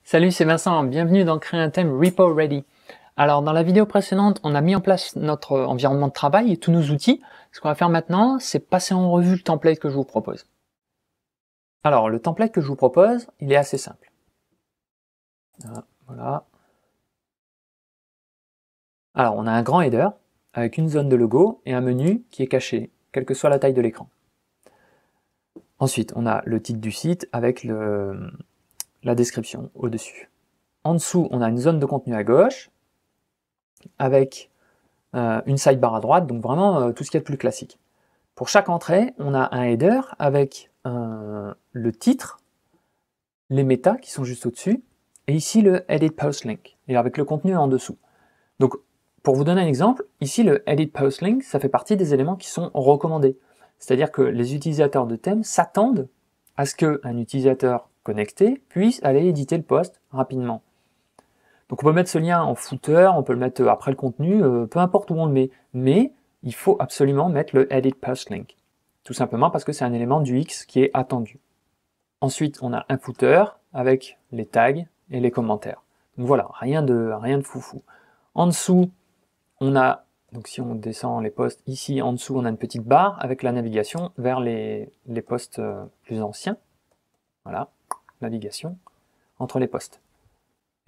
Salut, c'est Vincent, bienvenue dans Créer un thème Repo Ready. Alors dans la vidéo précédente, on a mis en place notre environnement de travail et tous nos outils. Ce qu'on va faire maintenant, c'est passer en revue le template que je vous propose. Alors le template que je vous propose, il est assez simple. Voilà. Alors on a un grand header avec une zone de logo et un menu qui est caché, quelle que soit la taille de l'écran. Ensuite, on a le titre du site avec la description au-dessus. En dessous, on a une zone de contenu à gauche avec une sidebar à droite, donc vraiment tout ce qui est le plus classique. Pour chaque entrée, on a un header avec le titre, les métas qui sont juste au-dessus, et ici le Edit Post Link, et avec le contenu en dessous. Donc, pour vous donner un exemple, ici le Edit Post Link, ça fait partie des éléments qui sont recommandés. C'est-à-dire que les utilisateurs de thèmes s'attendent à ce qu'un utilisateur connecté puisse aller éditer le post rapidement. Donc on peut mettre ce lien en footer, on peut le mettre après le contenu, peu importe où on le met, mais il faut absolument mettre le Edit Post Link. Tout simplement parce que c'est un élément du X qui est attendu. Ensuite, on a un footer avec les tags et les commentaires. Donc voilà, rien de foufou. En dessous, on a, donc si on descend les posts, ici en dessous, on a une petite barre avec la navigation vers les posts plus anciens. Voilà, navigation entre les posts.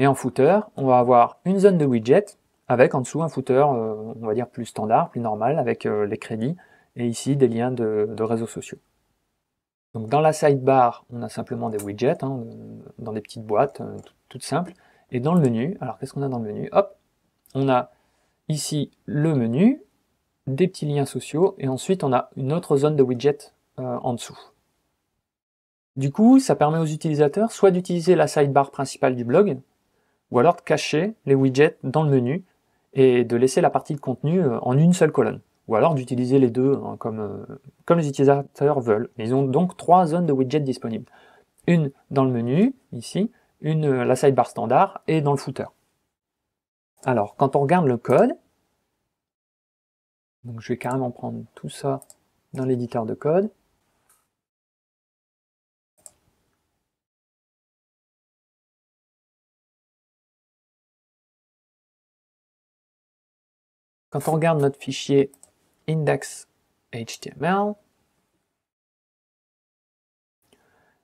Et en footer, on va avoir une zone de widget avec en dessous un footer, on va dire plus standard, plus normal, avec les crédits, et ici des liens de réseaux sociaux. Donc dans la sidebar, on a simplement des widgets, dans des petites boîtes, toutes simples. Et dans le menu, alors qu'est-ce qu'on a dans le menu? Hop, on a ici le menu, des petits liens sociaux, et ensuite on a une autre zone de widgets en dessous. Du coup, ça permet aux utilisateurs soit d'utiliser la sidebar principale du blog, ou alors de cacher les widgets dans le menu et de laisser la partie de contenu en une seule colonne. Ou alors d'utiliser les deux comme les utilisateurs veulent. Ils ont donc trois zones de widgets disponibles. Une dans le menu, ici, une la sidebar standard et dans le footer. Alors, quand on regarde le code, donc je vais carrément prendre tout ça dans l'éditeur de code. Quand on regarde notre fichier index.html,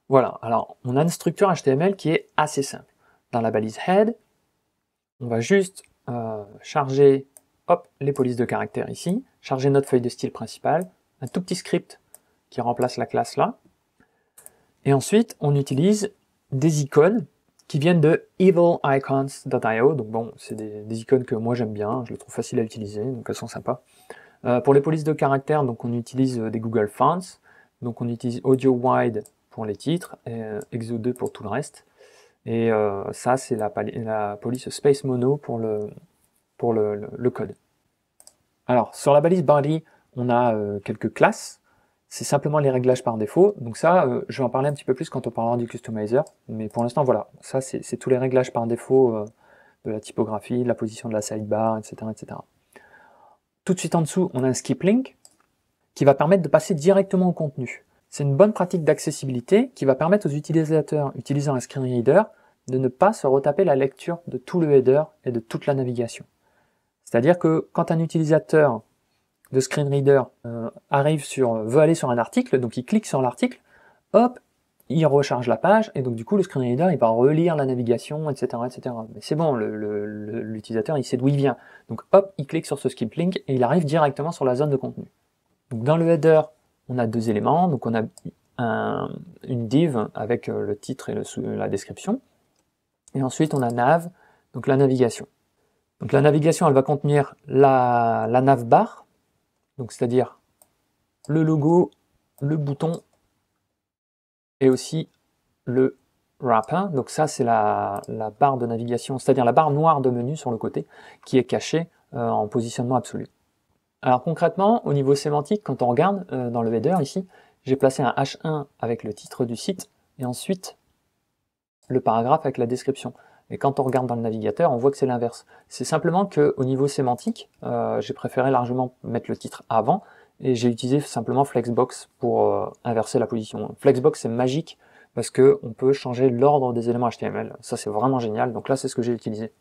voilà, alors on a une structure HTML qui est assez simple. Dans la balise head, on va juste charger les polices de caractères ici, charger notre feuille de style principale, un tout petit script qui remplace la classe là, et ensuite on utilise des icônes qui viennent de evilicons.io, donc bon, c'est des icônes que moi j'aime bien, je les trouve faciles à utiliser, donc elles sont sympas. Pour les polices de caractères, donc on utilise des Google Fonts, donc on utilise AudioWide pour les titres, et Exo2 pour tout le reste, et ça c'est la police Space Mono pour le code. Alors, sur la balise body, on a quelques classes. C'est simplement les réglages par défaut. Donc ça, je vais en parler un petit peu plus quand on parlera du customizer. Mais pour l'instant, voilà. Ça, c'est tous les réglages par défaut de la typographie, de la position de la sidebar, etc., etc. Tout de suite en dessous, on a un skip link qui va permettre de passer directement au contenu. C'est une bonne pratique d'accessibilité qui va permettre aux utilisateurs utilisant un screen reader de ne pas se retaper la lecture de tout le header et de toute la navigation. C'est-à-dire que quand un utilisateur de screen reader veut aller sur un article, donc il clique sur l'article, hop, il recharge la page, et donc du coup le screen reader il va relire la navigation, etc. etc. Mais c'est bon, l'utilisateur il sait d'où il vient. Donc hop, il clique sur ce skip link et il arrive directement sur la zone de contenu. Donc dans le header, on a deux éléments, donc on a une div avec le titre et la description, et ensuite on a nav, donc la navigation. Donc la navigation, elle va contenir la navbar, donc c'est-à-dire le logo, le bouton et aussi le wrapper. Donc ça, c'est la barre de navigation, c'est-à-dire la barre noire de menu sur le côté qui est cachée en positionnement absolu. Alors concrètement, au niveau sémantique, quand on regarde dans le header ici, j'ai placé un H1 avec le titre du site et ensuite le paragraphe avec la description. Et quand on regarde dans le navigateur, on voit que c'est l'inverse. C'est simplement qu'au niveau sémantique, j'ai préféré largement mettre le titre avant, et j'ai utilisé simplement Flexbox pour inverser la position. Flexbox, c'est magique parce qu'on peut changer l'ordre des éléments HTML. Ça, c'est vraiment génial. Donc là, c'est ce que j'ai utilisé.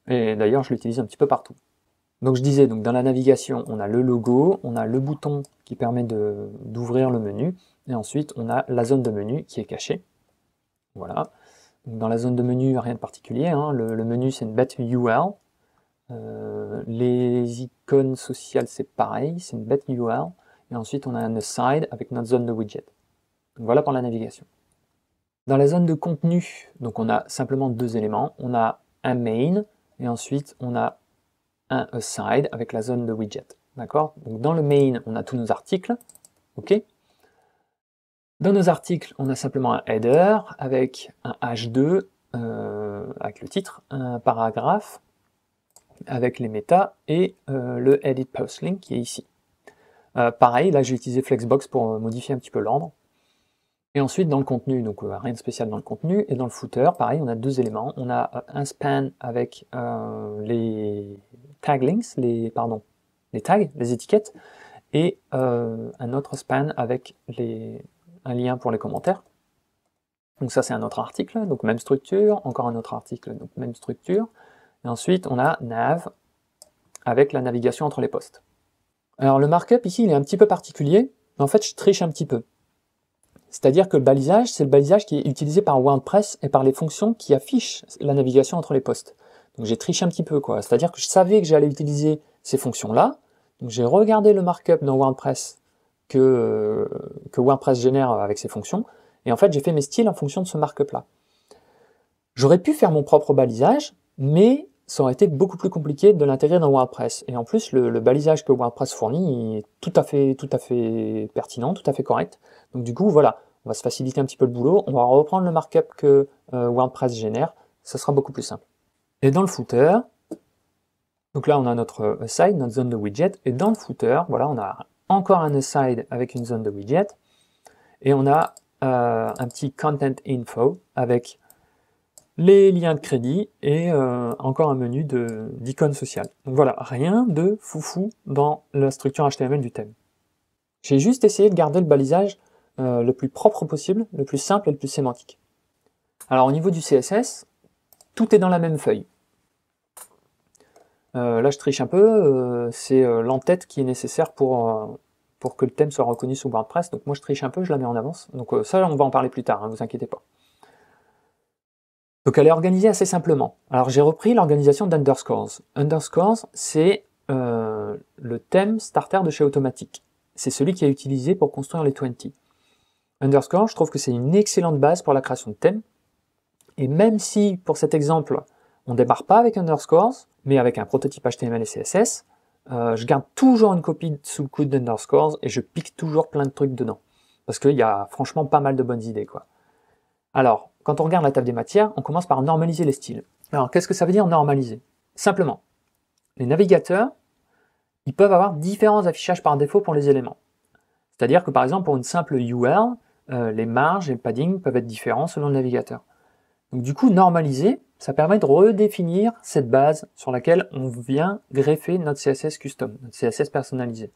Et d'ailleurs, je l'utilise un petit peu partout. Donc je disais, donc dans la navigation, on a le logo, on a le bouton qui permet d'ouvrir le menu, et ensuite on a la zone de menu qui est cachée. Voilà. Donc dans la zone de menu, rien de particulier, hein. Le menu c'est une bête URL. Les icônes sociales c'est pareil, c'est une bête URL. Et ensuite on a un aside avec notre zone de widget. Donc voilà pour la navigation. Dans la zone de contenu, donc on a simplement deux éléments. On a un main, et ensuite on a un aside avec la zone de widget. D'accord? Donc dans le main, on a tous nos articles. OK? Dans nos articles, on a simplement un header avec un H2 avec le titre, un paragraphe avec les métas et le edit post link qui est ici. Pareil, là j'ai utilisé Flexbox pour modifier un petit peu l'ordre. Et ensuite dans le contenu, donc rien de spécial dans le contenu, et dans le footer, pareil, on a deux éléments. On a un span avec les tag links, les tags, les étiquettes, et un autre span avec un lien pour les commentaires. Donc ça c'est un autre article, donc même structure, encore un autre article, donc même structure. Et ensuite on a nav avec la navigation entre les postes. Alors le markup ici il est un petit peu particulier, mais en fait je triche un petit peu. C'est-à-dire que le balisage, c'est le balisage qui est utilisé par WordPress et par les fonctions qui affichent la navigation entre les postes. Donc j'ai triché un petit peu, quoi. C'est-à-dire que je savais que j'allais utiliser ces fonctions-là. Donc j'ai regardé le markup dans WordPress que WordPress génère avec ces fonctions. Et en fait, j'ai fait mes styles en fonction de ce markup-là. J'aurais pu faire mon propre balisage, mais ça aurait été beaucoup plus compliqué de l'intégrer dans WordPress. Et en plus, le balisage que WordPress fournit est tout à fait pertinent, tout à fait correct. Donc du coup, voilà, on va se faciliter un petit peu le boulot, on va reprendre le markup que WordPress génère, ça sera beaucoup plus simple. Et dans le footer, donc là on a notre aside, notre zone de widget, et dans le footer, voilà, on a encore un aside avec une zone de widget, et on a un petit content info avec les liens de crédit et encore un menu d'icônes sociales. Donc voilà, rien de foufou dans la structure HTML du thème. J'ai juste essayé de garder le balisage le plus propre possible, le plus simple et le plus sémantique. Alors au niveau du CSS, tout est dans la même feuille. Là je triche un peu, c'est l'entête qui est nécessaire pour que le thème soit reconnu sous WordPress, donc moi je triche un peu, je la mets en avance. Donc ça on va en parler plus tard, hein, vous inquiétez pas. Donc elle est organisée assez simplement. Alors j'ai repris l'organisation d'Underscores. Underscores, c'est le thème starter de chez Automatic. C'est celui qui est utilisé pour construire les 20. Underscore, je trouve que c'est une excellente base pour la création de thèmes. Et même si, pour cet exemple, on ne démarre pas avec Underscores, mais avec un prototype HTML et CSS, je garde toujours une copie sous le coude d'Underscores et je pique toujours plein de trucs dedans. Parce qu'il y a franchement pas mal de bonnes idées, quoi. Alors, quand on regarde la table des matières, on commence par normaliser les styles. Alors, qu'est-ce que ça veut dire normaliser? Simplement, les navigateurs, ils peuvent avoir différents affichages par défaut pour les éléments. C'est-à-dire que par exemple, pour une simple URL, les marges et le padding peuvent être différents selon le navigateur. Donc du coup, normaliser, ça permet de redéfinir cette base sur laquelle on vient greffer notre CSS custom, notre CSS personnalisé.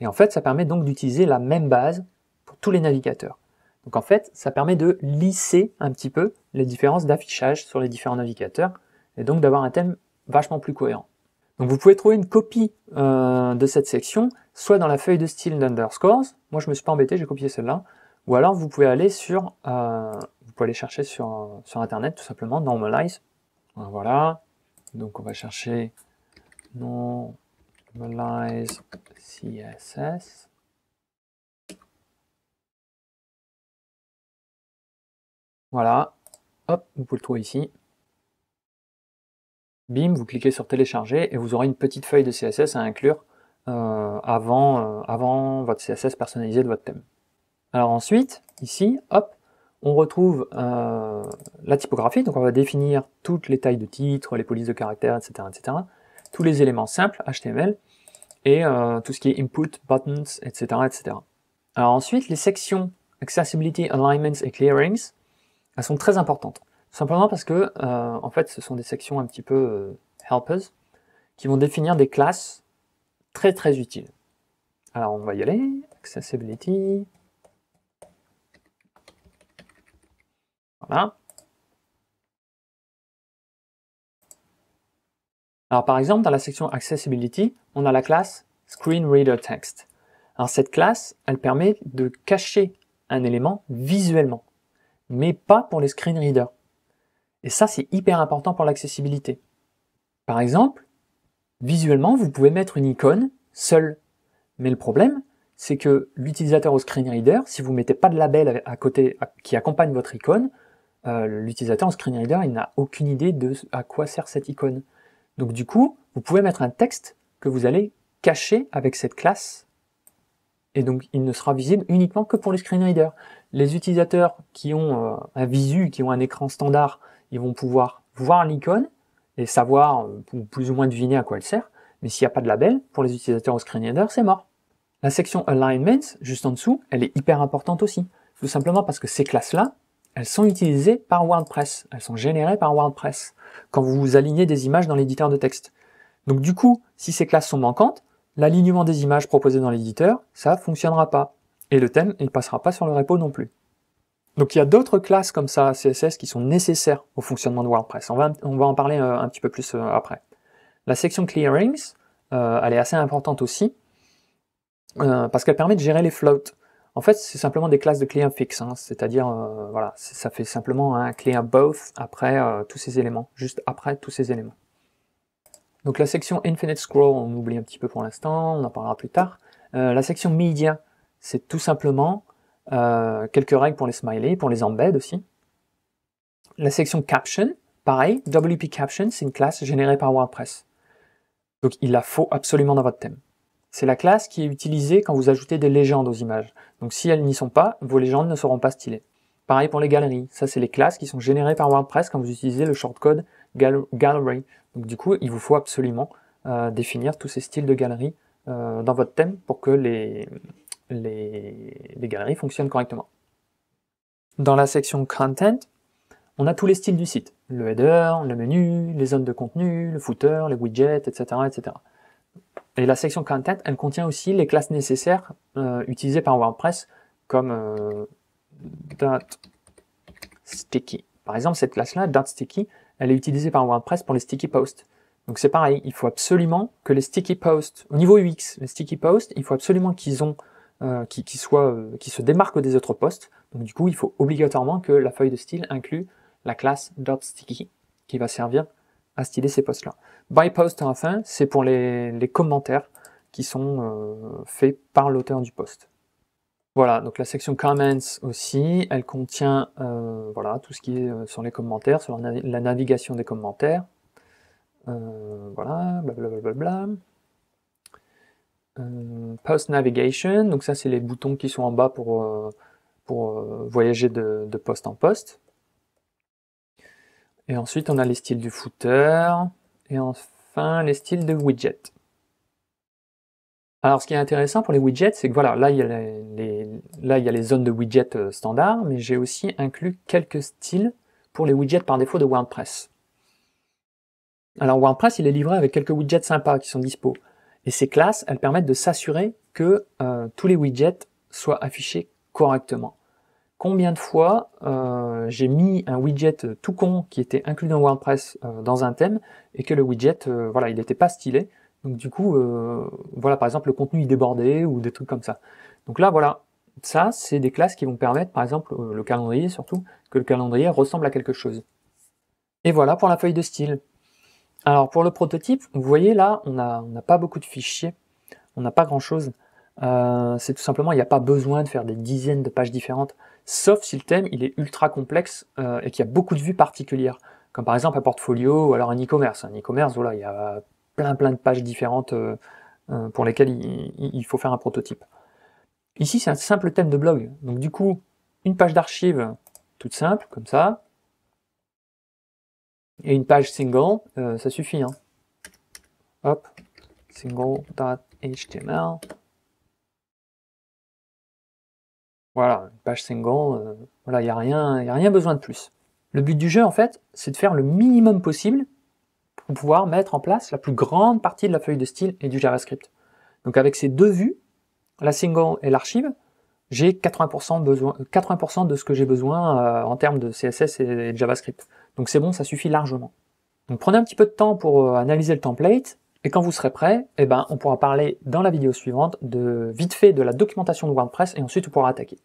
Et en fait, ça permet donc d'utiliser la même base pour tous les navigateurs. Donc en fait, ça permet de lisser un petit peu les différences d'affichage sur les différents navigateurs, et donc d'avoir un thème vachement plus cohérent. Donc vous pouvez trouver une copie de cette section, soit dans la feuille de style d'Underscores, moi je me suis pas embêté, j'ai copié celle-là, ou alors vous pouvez aller vous pouvez aller chercher sur internet tout simplement, normalize, voilà, donc on va chercher normalize CSS, voilà, hop, vous pouvez le trouver ici, bim, vous cliquez sur télécharger et vous aurez une petite feuille de CSS à inclure avant votre CSS personnalisé de votre thème. Alors ensuite, ici, hop, on retrouve la typographie, donc on va définir toutes les tailles de titres, les polices de caractères, etc., etc., tous les éléments simples HTML, et tout ce qui est input, buttons, etc., etc. Alors ensuite, les sections Accessibility, Alignments et Clearings, elles sont très importantes. Simplement parce que, en fait, ce sont des sections un petit peu helpers, qui vont définir des classes très très utiles. Alors on va y aller, Accessibility, Voilà. Alors par exemple, dans la section Accessibility, on a la classe ScreenReaderText. Alors cette classe, elle permet de cacher un élément visuellement, mais pas pour les screen readers. Et ça, c'est hyper important pour l'accessibilité. Par exemple, visuellement, vous pouvez mettre une icône seule. Mais le problème, c'est que l'utilisateur au screen reader, si vous ne mettez pas de label à côté qui accompagne votre icône, l'utilisateur au screen reader, il n'a aucune idée de à quoi sert cette icône. Donc du coup, vous pouvez mettre un texte que vous allez cacher avec cette classe, et donc il ne sera visible uniquement que pour les screen readers. Les utilisateurs qui ont un visu, qui ont un écran standard, ils vont pouvoir voir l'icône et savoir, plus ou moins deviner à quoi elle sert, mais s'il n'y a pas de label, pour les utilisateurs au screen reader, c'est mort. La section Alignment, juste en dessous, elle est hyper importante aussi, tout simplement parce que ces classes-là, elles sont utilisées par WordPress, elles sont générées par WordPress, quand vous alignez des images dans l'éditeur de texte. Donc du coup, si ces classes sont manquantes, l'alignement des images proposées dans l'éditeur, ça ne fonctionnera pas. Et le thème, il ne passera pas sur le repo non plus. Donc il y a d'autres classes comme ça, CSS, qui sont nécessaires au fonctionnement de WordPress. On va en parler un petit peu plus après. La section Clearings, elle est assez importante aussi, parce qu'elle permet de gérer les floats. En fait, c'est simplement des classes de clear fixes, hein, c'est-à-dire, voilà, ça fait simplement un clear both après tous ces éléments, juste après tous ces éléments. Donc la section Infinite Scroll, on oublie un petit peu pour l'instant, on en parlera plus tard. La section Media, c'est tout simplement quelques règles pour les smileys, pour les embeds aussi. La section Caption, pareil, WP Caption, c'est une classe générée par WordPress. Donc il la faut absolument dans votre thème. C'est la classe qui est utilisée quand vous ajoutez des légendes aux images. Donc si elles n'y sont pas, vos légendes ne seront pas stylées. Pareil pour les galeries, ça c'est les classes qui sont générées par WordPress quand vous utilisez le shortcode Gallery. Donc du coup, il vous faut absolument définir tous ces styles de galeries dans votre thème pour que les galeries fonctionnent correctement. Dans la section Content, on a tous les styles du site. Le header, le menu, les zones de contenu, le footer, les widgets, etc., etc. Et la section Content, elle contient aussi les classes nécessaires utilisées par WordPress, comme .sticky. Par exemple, cette classe-là, .sticky, elle est utilisée par WordPress pour les sticky posts. Donc c'est pareil, il faut absolument que les sticky posts, au niveau UX, les sticky posts, il faut absolument qu'ils se démarquent des autres posts. Donc du coup, il faut obligatoirement que la feuille de style inclue la classe .sticky qui va servir à styler ces posts-là. By post, enfin, c'est pour les commentaires qui sont faits par l'auteur du post. Voilà, donc la section Comments aussi, elle contient voilà, tout ce qui est sur les commentaires, sur la navigation des commentaires. Voilà, blablabla. Post Navigation, donc ça c'est les boutons qui sont en bas pour voyager de poste en poste. Et ensuite on a les styles du footer, et enfin les styles de widget. Alors ce qui est intéressant pour les widgets, c'est que voilà, là il y a les zones de widgets standards, mais j'ai aussi inclus quelques styles pour les widgets par défaut de WordPress. Alors WordPress, il est livré avec quelques widgets sympas qui sont dispo. Et ces classes, elles permettent de s'assurer que tous les widgets soient affichés correctement. Combien de fois j'ai mis un widget tout con qui était inclus dans WordPress dans un thème et que le widget, voilà, il n'était pas stylé. Donc du coup, voilà, par exemple, le contenu il débordait ou des trucs comme ça. Donc là, voilà, ça, c'est des classes qui vont permettre, par exemple, le calendrier surtout, que le calendrier ressemble à quelque chose. Et voilà pour la feuille de style. Alors pour le prototype, vous voyez là, on n'a pas beaucoup de fichiers, on n'a pas grand chose. C'est tout simplement, il n'y a pas besoin de faire des dizaines de pages différentes, sauf si le thème il est ultra complexe et qu'il y a beaucoup de vues particulières, comme par exemple un portfolio ou alors un e-commerce. Un e-commerce, voilà, il y a plein de pages différentes pour lesquelles il faut faire un prototype. Ici, c'est un simple thème de blog, donc du coup, une page d'archives toute simple, comme ça, et une page single, ça suffit. Hein. Hop, single.html. Voilà, une page single, voilà, il n'y a rien besoin de plus. Le but du jeu, en fait, c'est de faire le minimum possible pour pouvoir mettre en place la plus grande partie de la feuille de style et du JavaScript. Donc avec ces deux vues, la single et l'archive, j'ai 80% de ce que j'ai besoin en termes de CSS et de JavaScript. Donc c'est bon, ça suffit largement. Donc prenez un petit peu de temps pour analyser le template, et quand vous serez prêt, eh ben, on pourra parler dans la vidéo suivante vite fait de la documentation de WordPress, et ensuite on pourra attaquer.